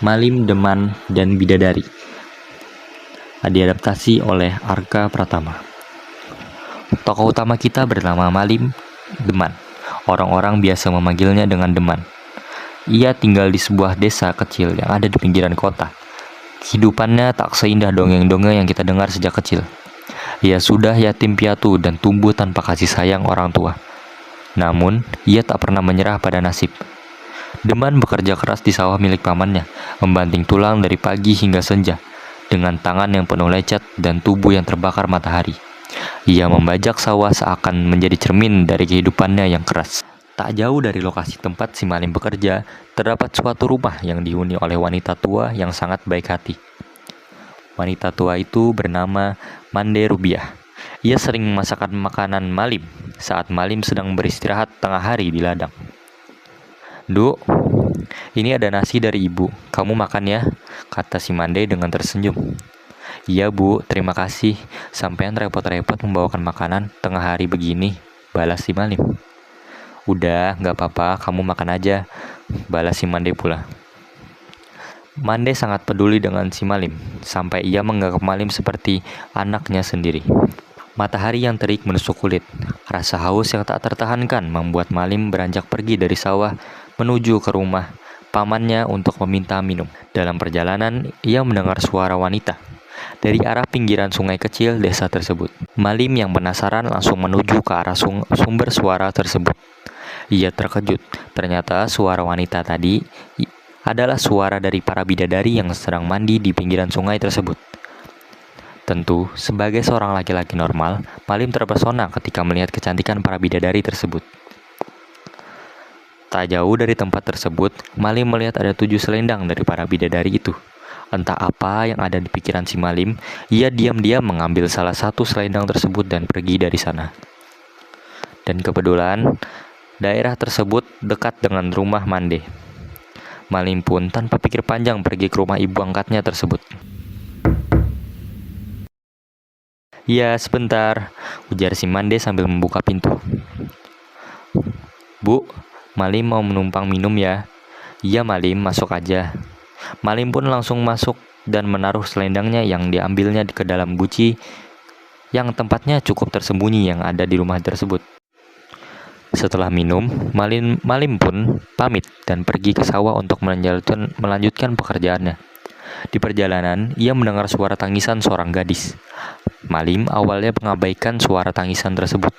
Malim, Deman, dan Bidadari. Diadaptasi oleh Arka Pratama. Tokoh utama kita bernama Malim Deman. Orang-orang biasa memanggilnya dengan Deman. Ia tinggal di sebuah desa kecil yang ada di pinggiran kota. Kehidupannya tak seindah dongeng-dongeng yang kita dengar sejak kecil. Ia sudah yatim piatu dan tumbuh tanpa kasih sayang orang tua. Namun, ia tak pernah menyerah pada nasib. Deman bekerja keras di sawah milik pamannya, membanting tulang dari pagi hingga senja, dengan tangan yang penuh lecet dan tubuh yang terbakar matahari. Ia membajak sawah seakan menjadi cermin dari kehidupannya yang keras. Tak jauh dari lokasi tempat si Malim bekerja, terdapat suatu rumah yang dihuni oleh wanita tua yang sangat baik hati. Wanita tua itu bernama Mande Rubiah. Ia sering memasakkan makanan Malim saat Malim sedang beristirahat tengah hari di ladang. "Duk, ini ada nasi dari ibu, kamu makan ya," kata si Mande dengan tersenyum. "Iya bu, terima kasih, sampean repot-repot membawakan makanan tengah hari begini," balas si Malim. "Udah, gak apa-apa, kamu makan aja," balas si Mande pula. Mande sangat peduli dengan si Malim, sampai ia menganggap Malim seperti anaknya sendiri. Matahari yang terik menusuk kulit. Rasa haus yang tak tertahankan membuat Malim beranjak pergi dari sawah menuju ke rumah pamannya untuk meminta minum. Dalam perjalanan, ia mendengar suara wanita dari arah pinggiran sungai kecil desa tersebut. Malim yang penasaran langsung menuju ke arah sumber suara tersebut. Ia terkejut. Ternyata suara wanita tadi adalah suara dari para bidadari yang sedang mandi di pinggiran sungai tersebut. Tentu, sebagai seorang laki-laki normal, Malim terpesona ketika melihat kecantikan para bidadari tersebut. Tak jauh dari tempat tersebut, Malim melihat ada 7 selendang dari para bidadari itu. Entah apa yang ada di pikiran si Malim, ia diam-diam mengambil salah satu selendang tersebut dan pergi dari sana. Dan kebetulan, daerah tersebut dekat dengan rumah Mande. Malim pun tanpa pikir panjang pergi ke rumah ibu angkatnya tersebut. "Ya, sebentar," ujar si Mande sambil membuka pintu. "Bu, Malim mau menumpang minum ya." "Iya Malim, masuk aja." Malim pun langsung masuk dan menaruh selendangnya yang diambilnya ke dalam guci yang tempatnya cukup tersembunyi yang ada di rumah tersebut. Setelah minum, Malim pun pamit dan pergi ke sawah untuk melanjutkan pekerjaannya. Di perjalanan, ia mendengar suara tangisan seorang gadis. Malim awalnya mengabaikan suara tangisan tersebut.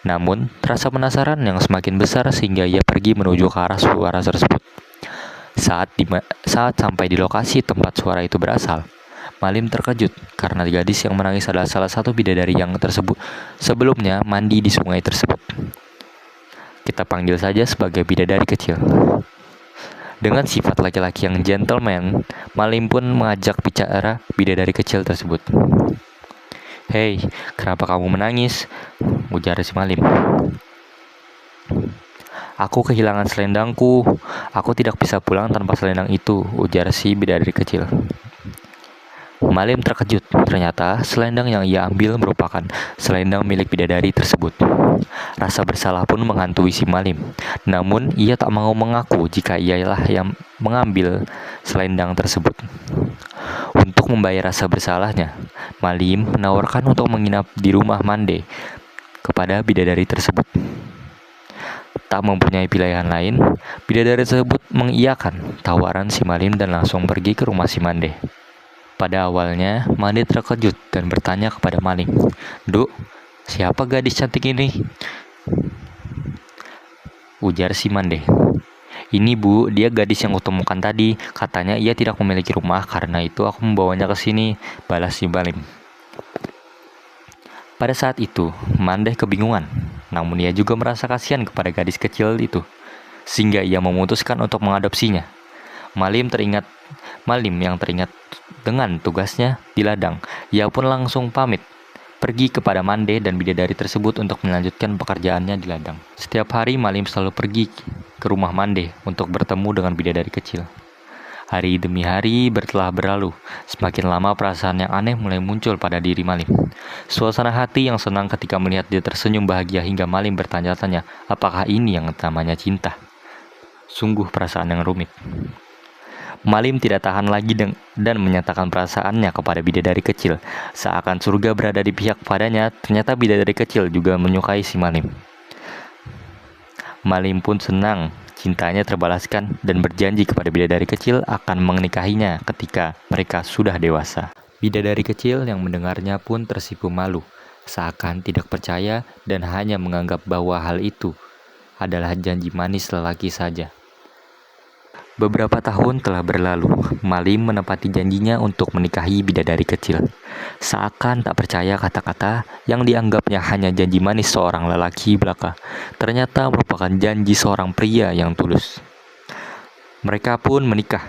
Namun, rasa penasaran yang semakin besar sehingga ia pergi menuju ke arah suara tersebut. Saat sampai di lokasi tempat suara itu berasal, Malim terkejut karena gadis yang menangis adalah salah satu bidadari yang tersebut sebelumnya mandi di sungai tersebut. Kita panggil saja sebagai bidadari kecil. Dengan sifat laki-laki yang gentleman, Malim pun mengajak bicara bidadari kecil tersebut. "Hei, kenapa kamu menangis?" ujar si Malim. "Aku kehilangan selendangku. Aku tidak bisa pulang tanpa selendang itu," ujar si bidadari kecil. Malim terkejut. Ternyata selendang yang ia ambil merupakan selendang milik bidadari tersebut. Rasa bersalah pun menghantui si Malim. Namun, ia tak mau mengaku jika ialah yang mengambil selendang tersebut. Untuk membayar rasa bersalahnya, Malim menawarkan untuk menginap di rumah Mande kepada bidadari tersebut. Tak mempunyai pilihan lain, bidadari tersebut mengiyakan tawaran si Malim dan langsung pergi ke rumah si Mande. Pada awalnya, Mande terkejut dan bertanya kepada Malim, "Duk, siapa gadis cantik ini?" Ujar si Mande. "Ini bu, dia gadis yang kutemukan tadi. Katanya ia tidak memiliki rumah, karena itu aku membawanya ke sini," balas si Malim. Pada saat itu, Mande kebingungan. Namun ia juga merasa kasihan kepada gadis kecil itu, sehingga ia memutuskan untuk mengadopsinya. Malim yang teringat dengan tugasnya di ladang, ia pun langsung pamit pergi kepada Mande dan bidadari tersebut untuk melanjutkan pekerjaannya di ladang. Setiap hari Malim selalu pergi ke rumah Mande untuk bertemu dengan bidadari kecil. Hari demi hari telah berlalu. Semakin lama perasaan yang aneh mulai muncul pada diri Malim. Suasana hati yang senang ketika melihat dia tersenyum bahagia hingga Malim bertanya-tanya, apakah ini yang namanya cinta? Sungguh perasaan yang rumit. Malim tidak tahan lagi dan menyatakan perasaannya kepada bidadari kecil. Seakan surga berada di pihak padanya, ternyata bidadari kecil juga menyukai si Malim. Malim pun senang, cintanya terbalaskan dan berjanji kepada bidadari kecil akan menikahinya ketika mereka sudah dewasa. Bidadari kecil yang mendengarnya pun tersipu malu, seakan tidak percaya dan hanya menganggap bahwa hal itu adalah janji manis lelaki saja. Beberapa tahun telah berlalu, Malim menepati janjinya untuk menikahi bidadari kecil. Seakan tak percaya kata-kata yang dianggapnya hanya janji manis seorang lelaki belaka, ternyata merupakan janji seorang pria yang tulus. Mereka pun menikah.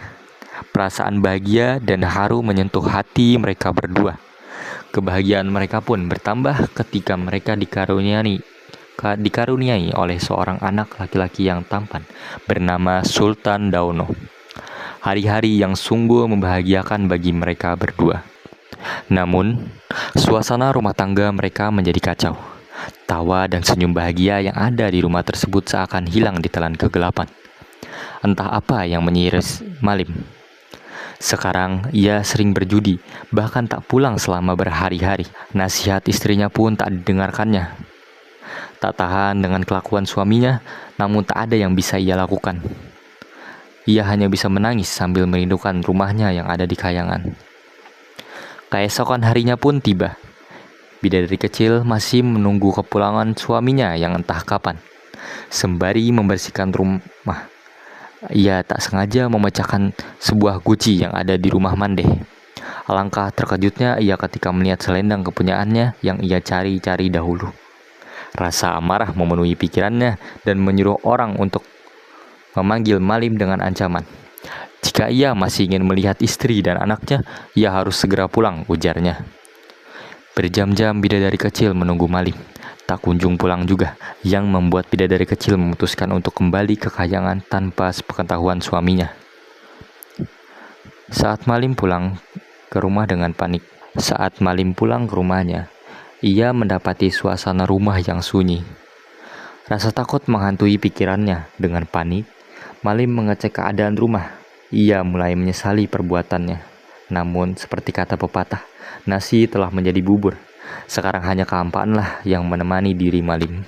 Perasaan bahagia dan haru menyentuh hati mereka berdua. Kebahagiaan mereka pun bertambah ketika mereka dikaruniai oleh seorang anak laki-laki yang tampan bernama Sultan Dauno. Hari-hari yang sungguh membahagiakan bagi mereka berdua. Namun, suasana rumah tangga mereka menjadi kacau. Tawa dan senyum bahagia yang ada di rumah tersebut seakan hilang ditelan kegelapan. Entah apa yang menyiris Malim. Sekarang ia sering berjudi, bahkan tak pulang selama berhari-hari. Nasihat istrinya pun tak didengarkannya. Tak tahan dengan kelakuan suaminya, namun tak ada yang bisa ia lakukan. Ia hanya bisa menangis sambil merindukan rumahnya yang ada di Kayangan. Keesokan harinya pun tiba. Bidadari kecil masih menunggu kepulangan suaminya yang entah kapan. Sembari membersihkan rumah, ia tak sengaja memecahkan sebuah guci yang ada di rumah Mandeh. Alangkah terkejutnya ia ketika melihat selendang kepunyaannya yang ia cari-cari dahulu. Rasa amarah memenuhi pikirannya dan menyuruh orang untuk memanggil Malim dengan ancaman. Jika ia masih ingin melihat istri dan anaknya, ia harus segera pulang, ujarnya. Berjam-jam bidadari kecil menunggu Malim. Tak kunjung pulang juga, yang membuat bidadari kecil memutuskan untuk kembali ke Kayangan tanpa sepengetahuan suaminya. Saat Malim pulang ke rumahnya, ia mendapati suasana rumah yang sunyi. Rasa takut menghantui pikirannya. Dengan panik, Malim mengecek keadaan rumah. Ia mulai menyesali perbuatannya. Namun, seperti kata pepatah, nasi telah menjadi bubur. Sekarang hanya kehampaanlah yang menemani diri Malim.